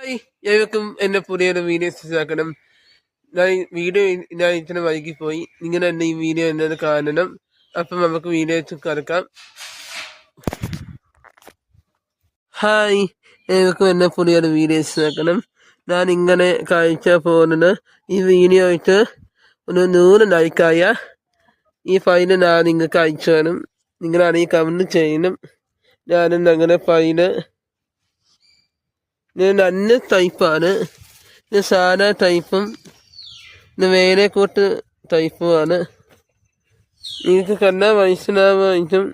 Hi ഏവർക്കും എൻ്റെ പുതിയൊരു വീഡിയോ ആക്കണം. ഞാൻ ഇത്ര വൈകിപ്പോയി. നിങ്ങൾ തന്നെ ഈ വീഡിയോ എന്നത് കാണണം. അപ്പം നമുക്ക് വീഡിയോ കിടക്കാം. ഹായ് ഏവർക്കും എൻ്റെ പുതിയൊരു വീഡിയോ ആക്കണം. ഞാൻ ഇങ്ങനെ കാഴ്ച പോകുന്നത് ഈ വീഡിയോ ആയിട്ട് ഒരു 100 ലൈക്കായ ഈ ഫയല് ഞാൻ നിങ്ങൾക്ക് അയച്ചു തരും. നിങ്ങളാണെങ്കിൽ കമൻറ്റ് ചെയ്യണം. ഞാനും അങ്ങനെ ഫയല് ഞാൻ 2 ടൈപ്പാണ്. ഇത് സാധാ ടൈപ്പും ഇത് വേറെ കൂട്ട് ടൈപ്പുമാണ്. നിങ്ങൾക്ക് കണ്ടാൽ മനസ്സിലാവായിട്ടും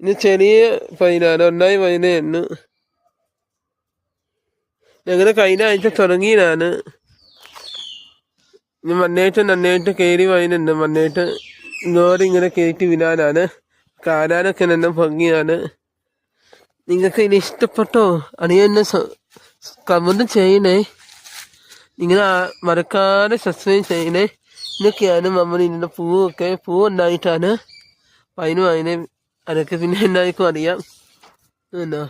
ഇത് ചെറിയ ഫയലാണ്. 1 ഫയലേ ഉള്ളൂ. ഞങ്ങളുടെ കഴിഞ്ഞ ആഴ്ച തുടങ്ങിയതാണ്. ഇത് നന്നായിട്ട് കയറി ഫയലുണ്ട്. ഇങ്ങോട്ട് ഇങ്ങനെ കയറ്റി വിടാനാണ്. കാണാനൊക്കെ നല്ല ഭംഗിയാണ്. നിങ്ങൾക്ക് ഇത് ഇഷ്ടപ്പെട്ടോ? അറിയാൻ കമന്റ് ചെയ്യണേ. നിങ്ങൾ മറക്കാതെ സബ്സ്ക്രൈബ് ചെയ്യണേ. ഇതൊക്കെയാണ് നമ്മൾ ഇതിൻ്റെ പൂ ഉണ്ടായിട്ടാണ് അതിന് അതൊക്കെ പിന്നെ എല്ലാവർക്കും അറിയാം. എന്നോ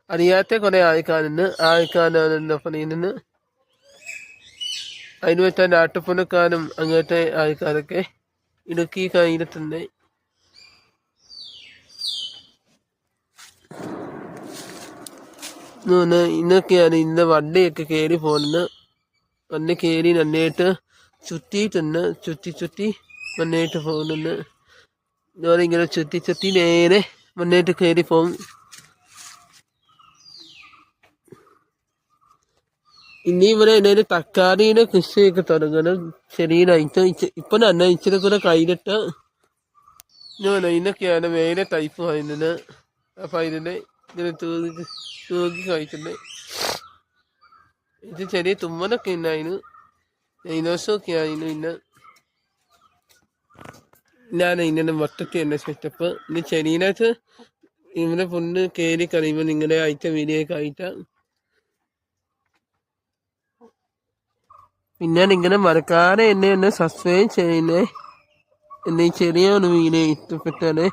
അറിയാത്ത കുറെ ആൾക്കാരാണല്ലോ പറയുന്നത്. അതിന് വെച്ചാൽ നാട്ടുപുറക്കാരും അങ്ങനത്തെ ആൾക്കാരൊക്കെ ഇടുക്കി കഴിഞ്ഞിട്ടുണ്ട്. ഇന്നൊക്കെയാണ് ഇന്ന് വണ്ടിയൊക്കെ കയറി പോകുന്നത്. വണ്ടി കയറി നന്നായിട്ട് ചുറ്റിയിട്ടുണ്ട്. ചുറ്റി നന്നായിട്ട് പോകുന്നുണ്ട്. ഇതുപോലെ ഇങ്ങനെ ചുറ്റി നേരെ മുന്നേറ്റ് കയറി പോകും. ഇനി ഇവിടെ എല്ലാവരും തക്കാളിയുടെ കൃഷിയൊക്കെ തുടങ്ങണം. ചെറിയതായിട്ട് ഇപ്പൊ തന്നെ ഇച്ചിരി കൂടെ കഴിഞ്ഞിട്ട് ഇതൊക്കെയാണ് വേറെ ടൈപ്പ് പറയുന്നത്. അപ്പൊ ഇതിനെ ഇങ്ങനെ തൂക്കി കഴിച്ചിട്ടുണ്ട്. ഇത് ചെറിയ തുമ്മലൊക്കെ ഉണ്ടായിരുന്നു. ഡൈനോസൊക്കെ ആയിരുന്നു. ഞാൻ ഇതിൻ്റെ മൊത്തത്തിൽ എൻ്റെ സെറ്റപ്പ്. ഇനി ചെടിയിനകത്ത് ഇവിടെ ഫുള്ള് കയറി കഴിയുമ്പോൾ നിങ്ങളുടെ അയച്ച വീഡിയോ ആയിട്ടാണ്. പിന്നെ നിങ്ങളെ മറക്കാതെ എന്നെ സബ്സ്ക്രൈബ് ചെയ്യുന്നേ. എന്നെ ചെറിയ ഒരു വീഡിയോ ഇഷ്ടപ്പെട്ടാണ്.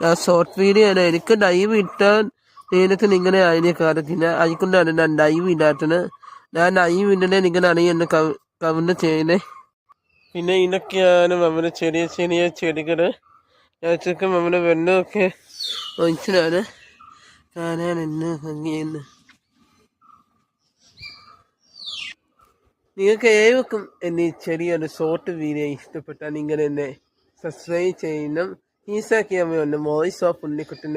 ആ ഷോർട്ട് വീഡിയോ ആണ്. എനിക്ക് ലൈവ് ഇട്ടാൽ നേരത്തെ നിങ്ങളെ അതിനെ കാര്യത്തില്ല. അതുകൊണ്ടാണ് ഞാൻ ലൈവ് ഇടാത്തത്. ഞാൻ ലൈവ് ഇടണേ നിങ്ങളാണെങ്കിൽ എന്നെ കമന്റ് ചെയ്യുന്നേ. പിന്നെ ഇതൊക്കെയാണ് നമ്മുടെ ചെറിയ ചെടികൾ. ഞാച്ചൊക്കെ നമ്മുടെ വെള്ളമൊക്കെ ഒഴിച്ചതാണ്. കാണാൻ എന്നെ ഭംഗിയെന്ന്. നിങ്ങൾക്ക് ഏവർക്കും എന്നെ ചെറിയൊരു ഷോർട്ട് വീഡിയോ ഇഷ്ടപ്പെട്ടാൽ നിങ്ങൾ എന്നെ സബ്സ്ക്രൈബ് ചെയ്യണം. ഈസാക്കിയാൽ വോയിസ് ഓഫ് ഉണ്ണിക്കുട്ടൻ.